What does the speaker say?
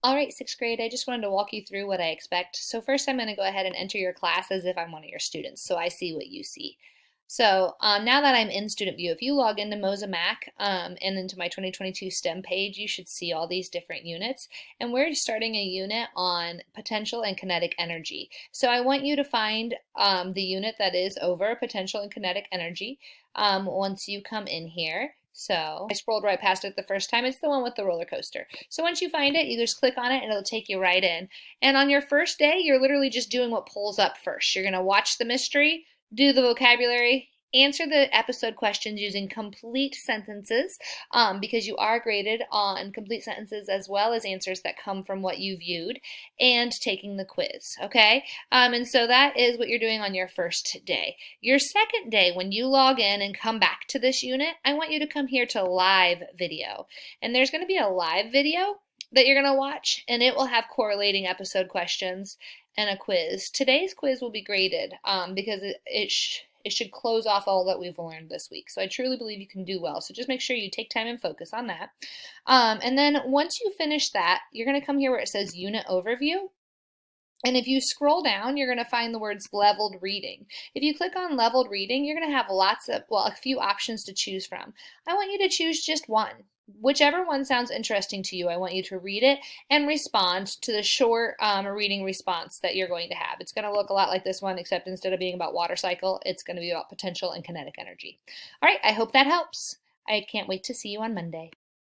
All right, sixth grade, I just wanted to walk you through what I expect. So first I'm going to go ahead and enter your class as if I'm one of your students, so I see what you see. So now that I'm in student view, if you log into Mosa Mack and into my 2022 STEM page, you should see all these different units. And we're starting a unit on potential and kinetic energy. So I want you to find the unit that is over potential and kinetic energy once you come in here. So I scrolled right past it the first time. It's the one with the roller coaster. So once you find it, you just click on it and it'll take you right in. And on your first day, you're literally just doing what pulls up first. You're going to watch the mystery, do the vocabulary, answer the episode questions using complete sentences because you are graded on complete sentences as well as answers that come from what you viewed, and taking the quiz, okay? And so that is what you're doing on your first day. Your second day, when you log in and come back to this unit, I want you to come here to live video. And there's going to be a live video that you're going to watch, and it will have correlating episode questions and a quiz. Today's quiz will be graded because it should close off all that we've learned this week. So I truly believe you can do well. So just make sure you take time and focus on that. And then once you finish that, you're going to come here where it says Unit Overview. And if you scroll down, you're going to find the words leveled reading. If you click on leveled reading, you're going to have a few options to choose from. I want you to choose just one. Whichever one sounds interesting to you, I want you to read it and respond to the short reading response that you're going to have. It's going to look a lot like this one, except instead of being about water cycle, it's going to be about potential and kinetic energy. All right, I hope that helps. I can't wait to see you on Monday.